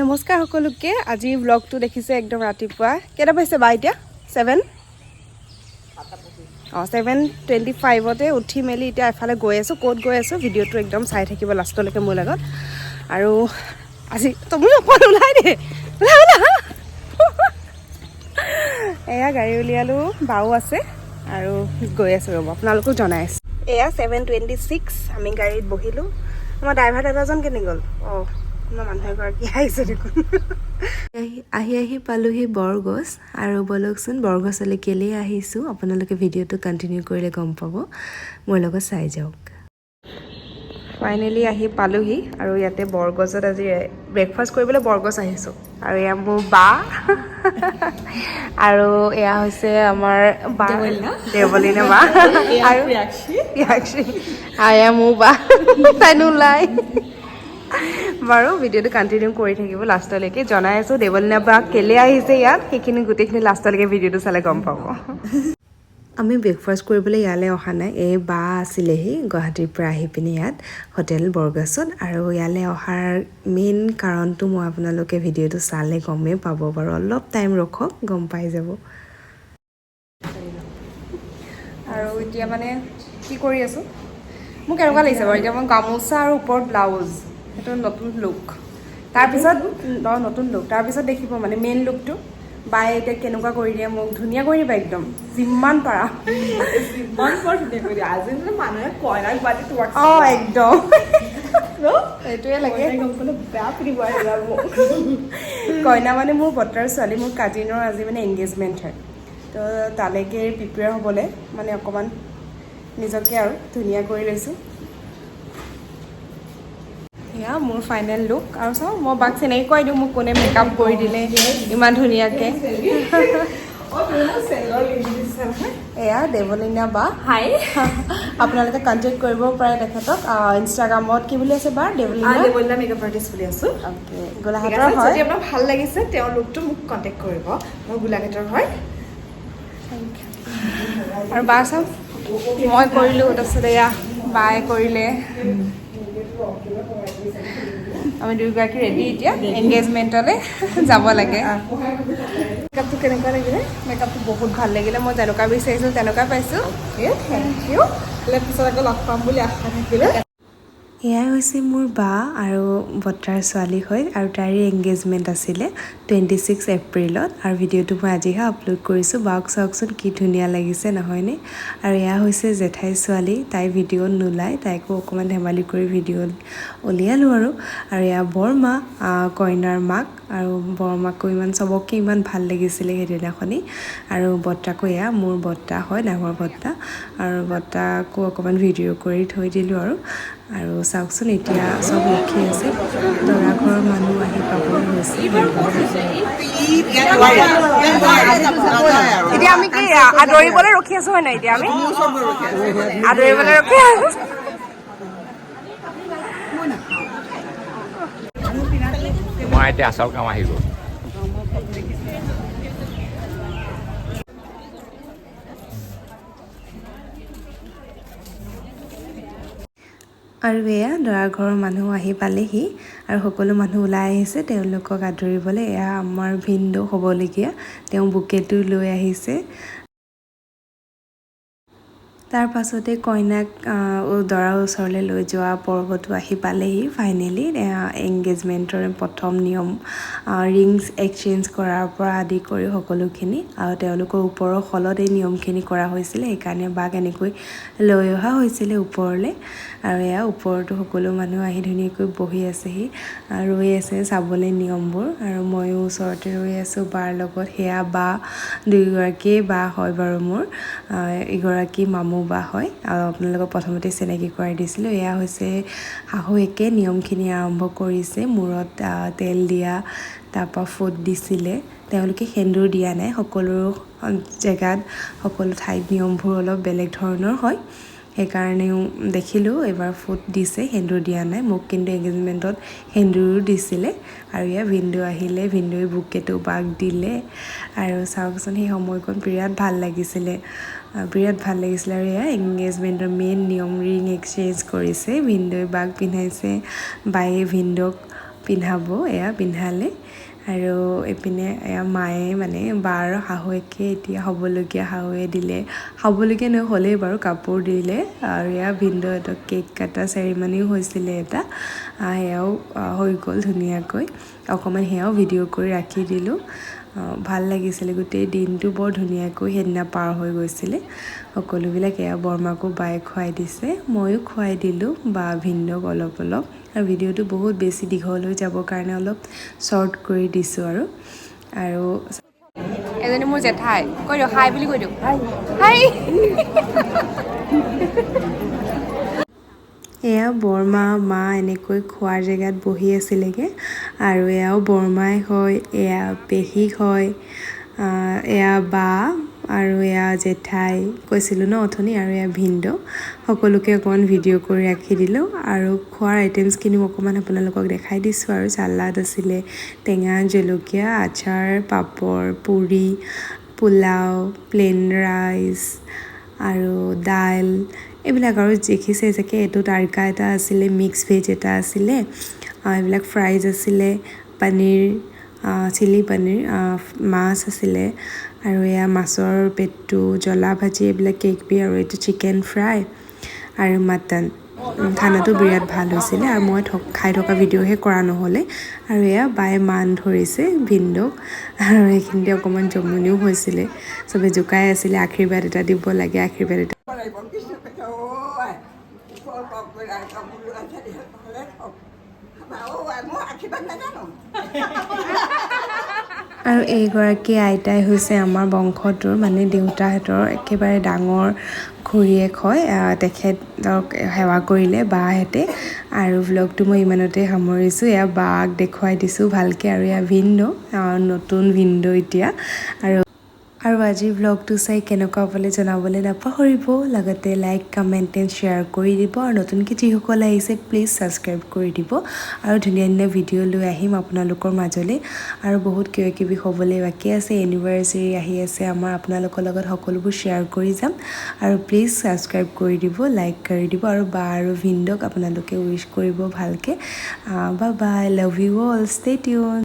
নমস্কাৰ সকলোকে আজি ব্লগটো দেখিছে একদম ৰাতিপুৱা কেটা পাইছে বা এতিয়া 7 7:25 উঠি মেলি এতিয়া এফালে গৈ আছোঁ ক'ত গৈ আছোঁ ভিডিঅ'টো একদম চাই থাকিব লাষ্টলৈকে মোৰ লগত আৰু আজি তুমি অকল ওলাই দে এয়া গাড়ী উলিয়ালোঁ বাও আছে আৰু গৈ আছোঁ ৰ'ব আপোনালোকক জনাই আছোঁ এয়া 7:26 আমি গাড়ীত বহিলোঁ আমাৰ ড্ৰাইভাৰ দাদাজন কেনে গ'ল মানুহ এগৰাকী আহিছে দেখোন আহি পালোহি বৰগছ আৰু বলকচোন বৰগছলৈ কেলৈ আহিছোঁ আপোনালোকে ভিডিঅ'টো কণ্টিনিউ কৰিলে গম পাব মোৰ লগত চাই যাওক ফাইনেলি আহি পালোহি আৰু ইয়াতে বৰগছত আজি ব্ৰেকফাষ্ট কৰিবলৈ বৰগছ আহিছোঁ আৰু এয়া মোৰ বা আৰু এয়া হৈছে আমাৰ বা দেৱলীনা বা আৰু এয়া মোৰ বা তাইনো ওলাই বাৰু ভিডিঅ'টো কণ্টিনিউ কৰি থাকিব লাষ্টলৈকে জনাই আছোঁ দেৱলীনা বা কেলৈ আহিছে ইয়াত সেইখিনি গোটেইখিনি লাষ্টলৈকে ভিডিঅ'টো চালে গম পাব আমি ব্ৰেকফাষ্ট কৰিবলৈ ইয়ালৈ অহা নাই এই বা আছিলেহি গুৱাহাটীৰ পৰা আহি পিনি ইয়াত হোটেল বৰগছত আৰু ইয়ালৈ অহাৰ মেইন কাৰণটো মই আপোনালোকে ভিডিঅ'টো চালে গমেই পাব বাৰু অলপ টাইম ৰখক গম পাই যাব আৰু এতিয়া মানে কি কৰি আছোঁ মোক কেনেকুৱা লাগিছে বাৰু এতিয়া মই গামোচা আৰু ওপৰত ব্লাউজ সেইটো নতুন লুক তাৰপিছত নতুন লুক তাৰপিছত দেখিব মানে মেইন লুকটো বাই এতিয়া কেনেকুৱা কৰি দিয়ে মোক ধুনীয়া কৰি দিবা একদম যিমান পাৰা একদম সেইটোৱে লাগে কইনা মানে মোৰ বৰ্তাৰ ছোৱালী মোৰ কাজিনৰ আজি মানে এংগেজমেণ্ট হয় তো তালৈকে প্ৰিপেয়াৰ হ'বলৈ মানে অকণমান নিজকে আৰু ধুনীয়া কৰি লৈছোঁ এয়া মোৰ ফাইনেল লুক আৰু চাওঁ মই বাক চিনাকি কৈ দিওঁ মোক কোনে মেকআপ কৰি দিলে ইমান ধুনীয়াকৈ এয়া দেৱলীনা বা হাই আপোনালোকে কণ্টেক্ট কৰিব পাৰে তেখেতক ইনষ্টাগ্ৰামত কি বুলি আছে বা দেৱলীনা মেকআপ আৰ্টিষ্ট বুলি আছোঁ অ'কে গোলাঘাটৰ হয় যদি আপোনাৰ ভাল লাগিছে তেওঁৰ লুকটো মোক কণ্টেক্ট কৰিব মই গোলাঘাটৰ হয় আৰু বা চাওক মই কৰিলোঁ তাৰপিছত এয়া বাই কৰিলে আমি দুয়োগৰাকী ৰেডি এতিয়া এংগেজমেণ্টলৈ যাব লাগে মেকআপটো কেনেকুৱা লাগিলে মেকআপটো বহুত ভাল লাগিলে মই যেনেকুৱা বিচাৰিছোঁ তেনেকুৱা পাইছোঁ থেংক ইউ পিছত আকৌ লগ পাম বুলি আশা থাকিলে এয়াই হৈছে মোৰ বা আৰু বৰ্তাৰ ছোৱালী হয় আৰু তাইৰ এংগেজমেণ্ট আছিলে 26 এপ্ৰিলত আৰু ভিডিঅ'টো মই আজিহে আপলোড কৰিছোঁ বাক চাওকচোন কি ধুনীয়া লাগিছে নহয়নে আৰু এয়া হৈছে জেঠাই ছোৱালী তাই ভিডিঅ'ত নোলায় তাইকো অকণমান ধেমালি কৰি ভিডিঅ'ত উলিয়ালোঁ আৰু এয়া বৰমা কইনাৰ মাক আৰু বৰমাকো চবকে ইমান ভাল লাগিছিলে সেইদিনাখনি আৰু বৰ্তাকো এয়া মোৰ বৰ্তা হয় ডাঙৰ বৰ্তা আৰু বৰ্তাকো অকণমান ভিডিঅ' কৰি থৈ দিলোঁ আৰু চাওকচোন এতিয়া চব ৰখি আছে দৰা ঘৰৰ মানুহ আহি পাবলৈ হৈছে এতিয়া আমি কি আদৰিবলৈ ৰখি আছো হয় নাই এতিয়া আমি আদৰিবলৈ ৰখি আছো মই এতিয়া আচল কাম আহি গ'ল আৰু এয়া দৰা ঘৰৰ মানুহ আহি পালেহি আৰু সকলো মানুহ ওলাই আহিছে তেওঁলোকক আদৰিবলৈ এয়া আমাৰ ভিনদেউ হ'বলগীয়া তেওঁ বুকেটো লৈ আহিছে তাৰ পাছতে কইনাক দৰাৰ ওচৰলৈ লৈ যোৱা পৰ্বটো আহি পালেহি ফাইনেলি এংগেজমেণ্টৰ প্ৰথম নিয়ম ৰিংছ এক্সচেঞ্জ কৰাৰ পৰা আদি কৰি সকলোখিনি আৰু তেওঁলোকৰ ওপৰৰ হলত এই নিয়মখিনি কৰা হৈছিলে সেইকাৰণে বাক এনেকৈ লৈ অহা হৈছিলে ওপৰলৈ আৰু এয়া ওপৰতো সকলো মানুহ আহি ধুনীয়াকৈ বহি আছেহি ৰৈ আছে চাবলৈ নিয়মবোৰ আৰু ময়ো ওচৰতে ৰৈ আছোঁ বাৰ লগত সেয়া বা দুয়োগৰাকীয়ে বা হয় বাৰু মোৰ এগৰাকী মামু বা হয় আৰু আপোনালোকক প্ৰথমতে চিনাকি কৰাই দিছিলোঁ এয়া হৈছে শাহুৱেকে নিয়মখিনি আৰম্ভ কৰিছে মূৰত তেল দিয়া তাৰপৰা ফুট দিছিলে তেওঁলোকে সেন্দুৰ দিয়া নাই সকলো জেগাত সকলো ঠাইত নিয়মবোৰ অলপ বেলেগ ধৰণৰ হয় সেইকাৰণেও দেখিলোঁ এবাৰ ফুট দিছে সেন্দুৰ দিয়া নাই মোক কিন্তু এংগেজমেণ্টত সেন্দুৰো দিছিলে আৰু এয়া ভিনদেউ আহিলে ভিনদেউৱে বুকেটো বাক দিলে আৰু চাওকচোন সেই সময়কণ বিৰাট ভাল লাগিছিলে আৰু এয়া এংগেজমেণ্টৰ মেইন নিয়ম ৰিং এক্সচেঞ্জ কৰিছে ভিনদেউৱে বাক পিন্ধাইছে বায়ে ভিনদেউক পিন্ধাব এয়া পিন্ধালে আৰু এইপিনে এয়া মায়ে মানে বাৰ শাহুৱেকে এতিয়া হ'বলগীয়া শাহুৱে দিলে হ'বলগীয়া নহ'লেই বাৰু কাপোৰ দিলে আৰু এয়া ভিনদেউহঁতক কেক কাটা চেৰিমনিও হৈছিলে এটা সেয়াও হৈ গ'ল ধুনীয়াকৈ অকণমান সেয়াও ভিডিঅ' কৰি ৰাখি দিলোঁ ভাল লাগিছিলে গোটেই দিনটো বৰ ধুনীয়াকৈ সেইদিনা পাৰ হৈ গৈছিলে সকলোবিলাক এয়া বৰমাকো বায়ে খুৱাই দিছে ময়ো খুৱাই দিলোঁ বা ভিনদেউক অলপ অলপ আৰু ভিডিঅ'টো বহুত বেছি দীঘল হৈ যাবৰ কাৰণে অলপ শ্বৰ্ট কৰি দিছোঁ আৰু এজনী মোৰ জেঠাই কৈ দিওঁ হাই বুলি কৈ দিওঁ হাই এয়া বৰমা মা এনেকৈ খোৱাৰ জেগাত বহি আছিলেগৈ আৰু এয়াও বৰমাই হয় এয়া পেহী হয় এয়া বা আৰু এয়া জেঠাই কৈছিলোঁ ন অথনি আৰু এয়া ভিনদেউ সকলোকে অকণমান ভিডিঅ' কৰি ৰাখি দিলোঁ আৰু খোৱাৰ আইটেমছখিনিও অকণমান আপোনালোকক দেখাই দিছোঁ আৰু চালাড আছিলে টেঙা জলকীয়া আচাৰ পাপৰ পুৰি পোলাও প্লেন ৰাইচ আৰু দাইল এইবিলাক আৰু দেখিছে চাগে এইটো তাৰকা এটা আছিলে মিক্স ভেজ এটা আছিলে এইবিলাক ফ্ৰাইজ আছিলে পনীৰ চিলি পনীৰ মাছ আছিলে আৰু এয়া মাছৰ পেটু জ্বলা ভাজি এইবিলাক কেক বি আৰু এইটো চিকেন ফ্ৰাই আৰু মাটন খানাটো বিৰাট ভাল হৈছিলে আৰু মই খাই থকা ভিডিঅ'হে কৰা নহ'লে আৰু এয়া বায়ে মান ধৰিছে ভিনদেউক আৰু সেইখিনিতে অকণমান জমনিও হৈছিলে চবে জোকাই আছিলে আশীৰ্বাদ এটা দিব লাগে আশীৰ্বাদ এটা আৰু এইগৰাকী আইতাই হৈছে আমাৰ বংশটোৰ মানে দেউতাহঁতৰ একেবাৰে ডাঙৰ খুৰীয়েক হয় তেখেতক সেৱা কৰিলে বাহঁতে আৰু ভ্লগটো মই ইমানতে সামৰিছোঁ এয়া বাক দেখুৱাই দিছোঁ ভালকৈ আৰু এয়া ভিনদেউ নতুন ভিনদেউ এতিয়া আৰু আজিৰ ভ্লগটো চাই কেনেকুৱা পালে জনাবলৈ নাপাহৰিব লগতে লাইক কমেণ্ট এণ্ড শ্বেয়াৰ কৰি দিব আৰু নতুনকৈ যিসকল আহিছে প্লিজ ছাবস্ক্ৰাইব কৰি দিব আৰু ধুনীয়া ধুনীয়া ভিডিঅ' লৈ আহিম আপোনালোকৰ মাজলৈ আৰু বহুত কিবা কিবি হ'বলৈ বাকী আছে এনিভাৰ্চেৰী আহি আছে আমাৰ আপোনালোকৰ লগত সকলোবোৰ শ্বেয়াৰ কৰি যাম আৰু প্লিজ ছাবস্ক্ৰাইব কৰি দিব লাইক কৰি দিব আৰু বা আৰু ভিনদেউক আপোনালোকে উইছ কৰিব ভালকৈ bye bye love you all stay tune